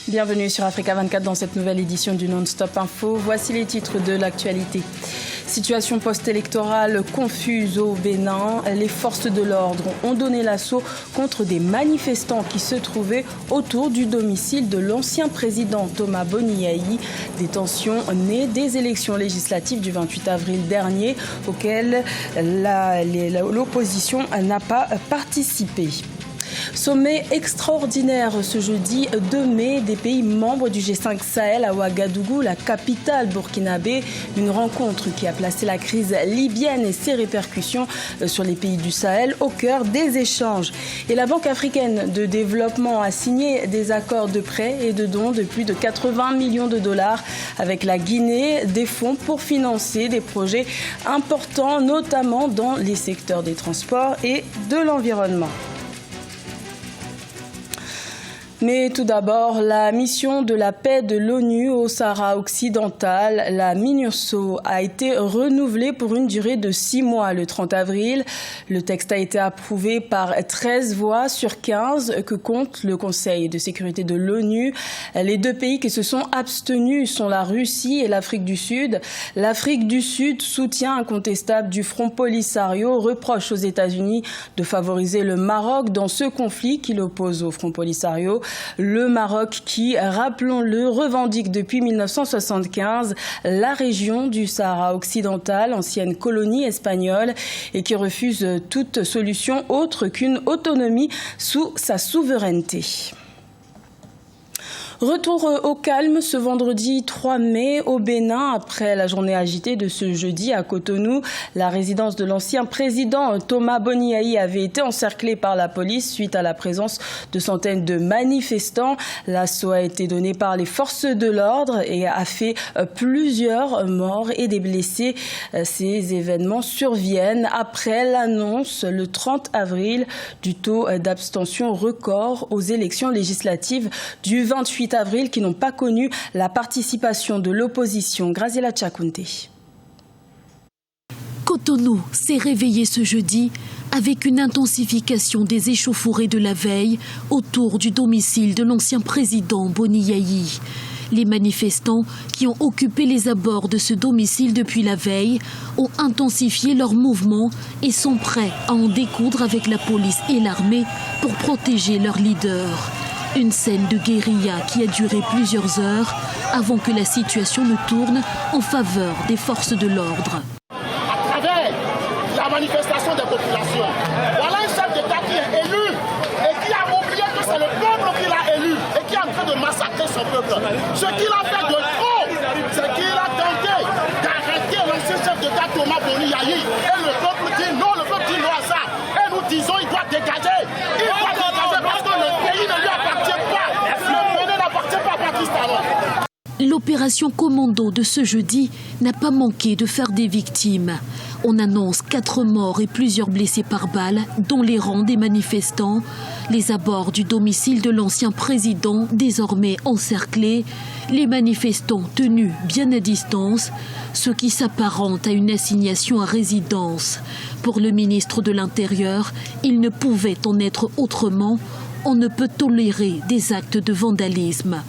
Bienvenue sur Africa 24 dans cette nouvelle édition du Non-Stop Info. Voici les titres de l'actualité. Situation post-électorale confuse au Bénin. Les forces de l'ordre ont donné l'assaut contre des manifestants qui se trouvaient autour du domicile de l'ancien président Thomas Boni-Yayi. Des tensions nées des élections législatives du 28 avril dernier auxquelles l'opposition n'a pas participé. Sommet extraordinaire ce jeudi 2 mai des pays membres du G5 Sahel à Ouagadougou, la capitale burkinabé. Une rencontre qui a placé la crise libyenne et ses répercussions sur les pays du Sahel au cœur des échanges. Et la Banque africaine de développement a signé des accords de prêt et de dons de plus de 80 millions de dollars avec la Guinée, des fonds pour financer des projets importants, notamment dans les secteurs des transports et de l'environnement. Mais tout d'abord, la mission de la paix de l'ONU au Sahara occidental, la MINURSO, a été renouvelée pour une durée de 6 mois le 30 avril. Le texte a été approuvé par 13 voix sur 15 que compte le Conseil de sécurité de l'ONU. Les 2 pays qui se sont abstenus sont la Russie et l'Afrique du Sud. L'Afrique du Sud, soutien incontestable du Front Polisario, reproche aux États-Unis de favoriser le Maroc dans ce conflit qui l'oppose au Front Polisario. Le Maroc qui, rappelons-le, revendique depuis 1975 la région du Sahara occidental, ancienne colonie espagnole, et qui refuse toute solution autre qu'une autonomie sous sa souveraineté. Retour au calme ce vendredi 3 mai au Bénin après la journée agitée de ce jeudi à Cotonou. La résidence de l'ancien président Thomas Boni-Yayi avait été encerclée par la police suite à la présence de centaines de manifestants. L'assaut a été donné par les forces de l'ordre et a fait plusieurs morts et des blessés. Ces événements surviennent après l'annonce le 30 avril du taux d'abstention record aux élections législatives du 28 avril qui n'ont pas connu la participation de l'opposition. Graziela Tchakounté. Cotonou s'est réveillé ce jeudi avec une intensification des échauffourées de la veille autour du domicile de l'ancien président Boni-Yayi. Les manifestants qui ont occupé les abords de ce domicile depuis la veille ont intensifié leurs mouvements et sont prêts à en découdre avec la police et l'armée pour protéger leur leader. Une scène de guérilla qui a duré plusieurs heures avant que la situation ne tourne en faveur des forces de l'ordre. À travers la manifestation des populations, voilà un chef d'État qui est élu et qui a oublié que c'est le peuple qui l'a élu et qui est en train de massacrer son peuple. Ce qu'il a fait de trop, c'est qu'il a tenté d'arrêter l'ancien chef d'État Thomas Boni-Yayi. Et le peuple dit non, le peuple dit non à ça. Et nous disons il doit dégager. Il doit dégager parce que le pays ne lui appartient pas. Le pays n'appartient pas à Pakistan. L'opération commando de ce jeudi n'a pas manqué de faire des victimes. On annonce 4 morts et plusieurs blessés par balle, dont les rangs des manifestants. Les abords du domicile de l'ancien président, désormais encerclés. Les manifestants tenus bien à distance, ce qui s'apparente à une assignation à résidence. Pour le ministre de l'Intérieur, il ne pouvait en être autrement. On ne peut tolérer des actes de vandalisme.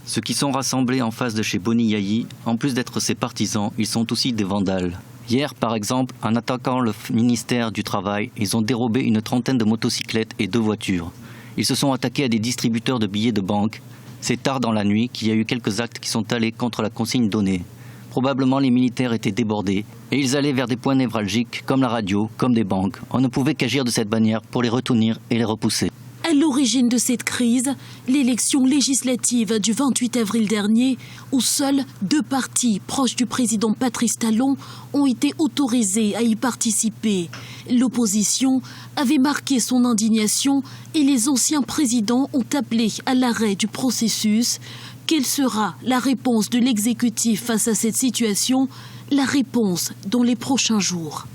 Ceux qui sont rassemblés en face de chez Boni-Yayi, en plus d'être ses partisans, ils sont aussi des vandales. Hier, par exemple, en attaquant le ministère du Travail, ils ont dérobé une trentaine de motocyclettes et 2 voitures. Ils se sont attaqués à des distributeurs de billets de banque. C'est tard dans la nuit qu'il y a eu quelques actes qui sont allés contre la consigne donnée. Probablement les militaires étaient débordés et ils allaient vers des points névralgiques comme la radio, comme des banques. On ne pouvait qu'agir de cette manière pour les retenir et les repousser. À l'origine de cette crise, l'élection législative du 28 avril dernier, où seuls 2 partis proches du président Patrice Talon ont été autorisés à y participer. L'opposition avait marqué son indignation et les anciens présidents ont appelé à l'arrêt du processus. Quelle sera la réponse de l'exécutif face à cette situation? La réponse dans les prochains jours.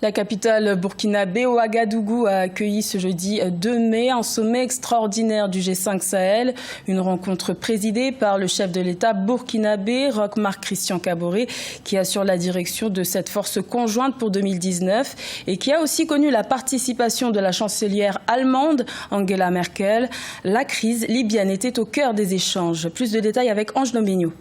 La capitale burkinabé, Ouagadougou, a accueilli ce jeudi 2 mai un sommet extraordinaire du G5 Sahel. Une rencontre présidée par le chef de l'État burkinabé, Roch Marc Christian Kaboré, qui assure la direction de cette force conjointe pour 2019 et qui a aussi connu la participation de la chancelière allemande Angela Merkel. La crise libyenne était au cœur des échanges. Plus de détails avec Ange Nomigno.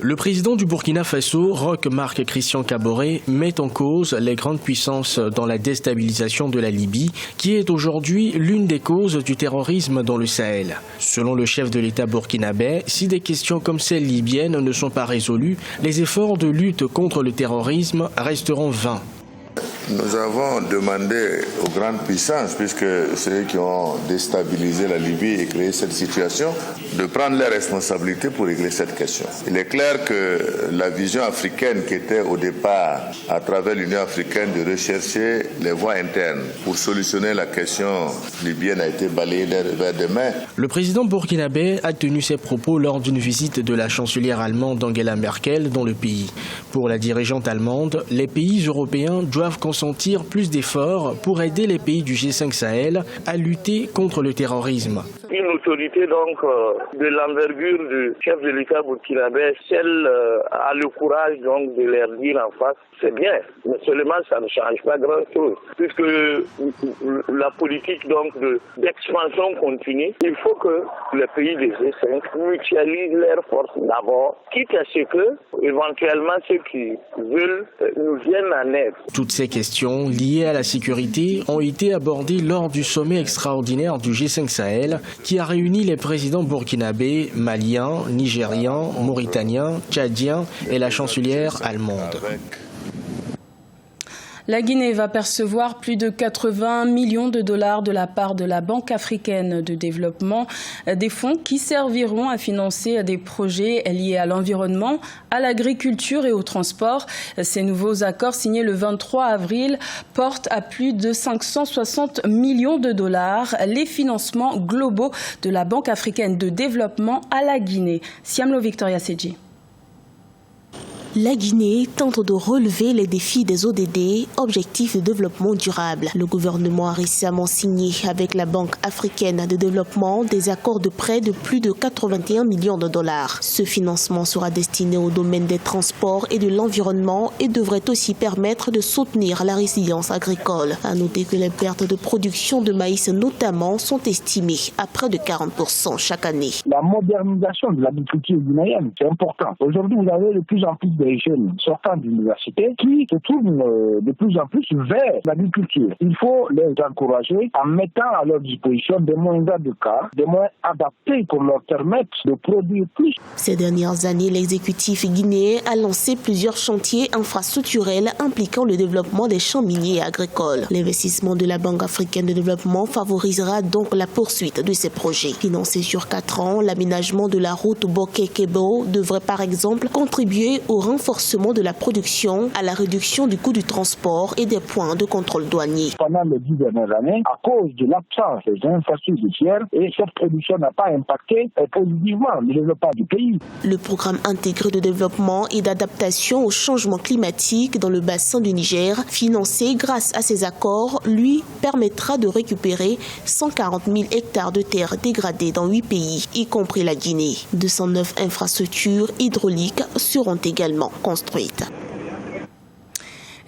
Le président du Burkina Faso, Roch Marc Christian Kaboré, met en cause les grandes puissances dans la déstabilisation de la Libye, qui est aujourd'hui l'une des causes du terrorisme dans le Sahel. Selon le chef de l'État burkinabé, si des questions comme celles libyennes ne sont pas résolues, les efforts de lutte contre le terrorisme resteront vains. Nous avons demandé aux grandes puissances, puisque ceux qui ont déstabilisé la Libye et créé cette situation, de prendre leurs responsabilités pour régler cette question. Il est clair que la vision africaine qui était au départ, à travers l'Union africaine, de rechercher les voies internes pour solutionner la question libyenne a été balayée d'un revers de main. Le président burkinabé a tenu ses propos lors d'une visite de la chancelière allemande Angela Merkel dans le pays. Pour la dirigeante allemande, les pays européens doivent consentir plus d'efforts pour aider les pays du G5 Sahel à lutter contre le terrorisme. Une autorité donc de l'envergure du chef de l'État burkinabé, celle a le courage donc de leur dire en face, c'est bien, mais seulement ça ne change pas grand-chose, puisque la politique donc d'expansion continue, il faut que les pays des G5 mutualisent leurs forces d'abord, quitte à ce que éventuellement ceux qui veulent nous viennent en aide. Toutes ces questions liées à la sécurité ont été abordées lors du sommet extraordinaire du G5 Sahel qui a réuni les présidents burkinabés, maliens, nigérians, mauritaniens, tchadiens et la chancelière allemande. La Guinée va percevoir plus de 80 millions de dollars de la part de la Banque africaine de développement, des fonds qui serviront à financer des projets liés à l'environnement, à l'agriculture et au transport. Ces nouveaux accords signés le 23 avril portent à plus de 560 millions de dollars les financements globaux de la Banque africaine de développement à la Guinée. Siamlo Victoria Sedji. La Guinée tente de relever les défis des ODD, Objectifs de développement durable. Le gouvernement a récemment signé avec la Banque africaine de développement des accords de prêt de plus de 81 millions de dollars. Ce financement sera destiné au domaine des transports et de l'environnement et devrait aussi permettre de soutenir la résilience agricole. À noter que les pertes de production de maïs notamment sont estimées à près de 40% chaque année. La modernisation de l'agriculture guinéenne, c'est important. Aujourd'hui, vous avez de plus en plus de jeunes sortant de l'université qui se tournent de plus en plus vers l'agriculture. Il faut les encourager en mettant à leur disposition des moyens adéquats, des moyens adaptés pour leur permettre de produire plus. Ces dernières années, l'exécutif guinéen a lancé plusieurs chantiers infrastructurels impliquant le développement des champs miniers et agricoles. L'investissement de la Banque africaine de développement favorisera donc la poursuite de ces projets. Financé sur 4 ans, l'aménagement de la route Boké-Kebo devrait par exemple contribuer au renforcement de la production, à la réduction du coût du transport et des points de contrôle douanier. Pendant les 10 dernières années, à cause de l'absence des infrastructures routières, et cette production n'a pas impacté positivement le développement du pays. Le programme intégré de développement et d'adaptation au changement climatique dans le bassin du Niger, financé grâce à ces accords, lui permettra de récupérer 140 000 hectares de terres dégradées dans 8 pays, y compris la Guinée. 209 infrastructures hydrauliques seront également construites.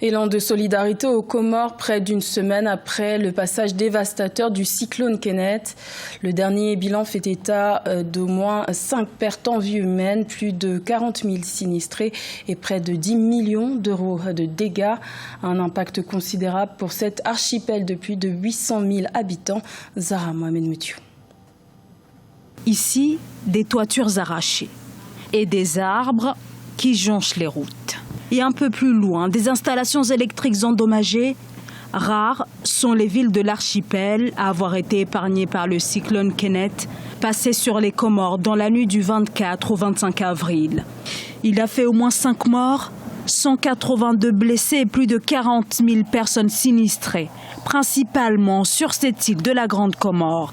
Élan de solidarité aux Comores près d'une semaine après le passage dévastateur du cyclone Kenneth. Le dernier bilan fait état d'au moins 5 pertes en vie humaine, plus de 40 000 sinistrés et près de 10 millions d'euros de dégâts. Un impact considérable pour cet archipel de plus de 800 000 habitants. Zahra Mohamed Moutiou. Ici, des toitures arrachées et des arbres qui jonchent les routes. Et un peu plus loin, des installations électriques endommagées. Rares sont les villes de l'archipel à avoir été épargnées par le cyclone Kenneth, passé sur les Comores dans la nuit du 24 au 25 avril. Il a fait au moins 5 morts, 182 blessés et plus de 40 000 personnes sinistrées, principalement sur cette île de la Grande Comore.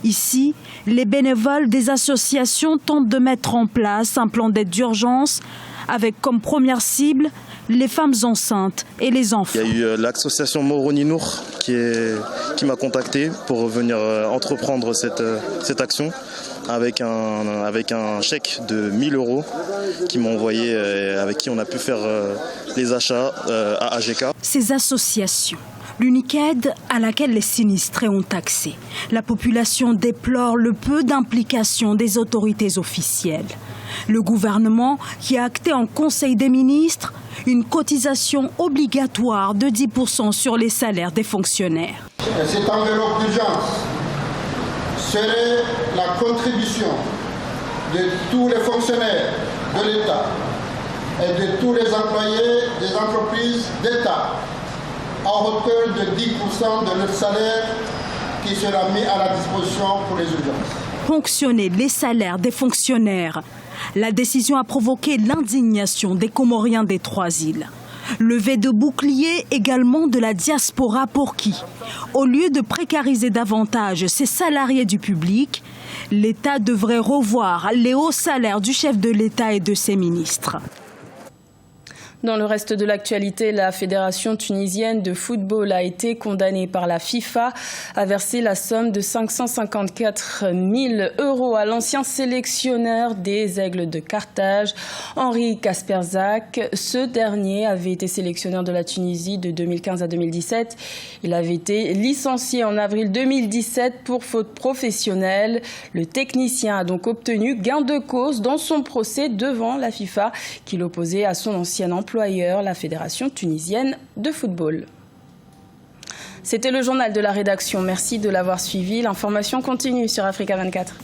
Ici, les bénévoles des associations tentent de mettre en place un plan d'aide d'urgence avec comme première cible les femmes enceintes et les enfants. Il y a eu l'association Moroni Nour qui m'a contacté pour venir entreprendre cette action avec un chèque de 1 000 € qui m'ont envoyé, avec qui on a pu faire les achats à AGK. Ces associations, l'unique aide à laquelle les sinistrés ont accès. La population déplore le peu d'implication des autorités officielles. Le gouvernement qui a acté en Conseil des ministres une cotisation obligatoire de 10% sur les salaires des fonctionnaires. Cette enveloppe d'urgence serait la contribution de tous les fonctionnaires de l'État et de tous les employés des entreprises d'État à hauteur de 10% de leur salaire qui sera mis à la disposition pour les urgences. Ponctionner les salaires des fonctionnaires. La décision a provoqué l'indignation des Comoriens des 3 îles. Levé de bouclier également de la diaspora pour qui, au lieu de précariser davantage ses salariés du public, l'État devrait revoir les hauts salaires du chef de l'État et de ses ministres. Dans le reste de l'actualité, la Fédération tunisienne de football a été condamnée par la FIFA à verser la somme de 554 000 € à l'ancien sélectionneur des Aigles de Carthage, Henri Kasperzak. Ce dernier avait été sélectionneur de la Tunisie de 2015 à 2017. Il avait été licencié en avril 2017 pour faute professionnelle. Le technicien a donc obtenu gain de cause dans son procès devant la FIFA qui l'opposait à son ancien employeur, la Fédération tunisienne de football. C'était le journal de la rédaction. Merci de l'avoir suivi. L'information continue sur Africa 24.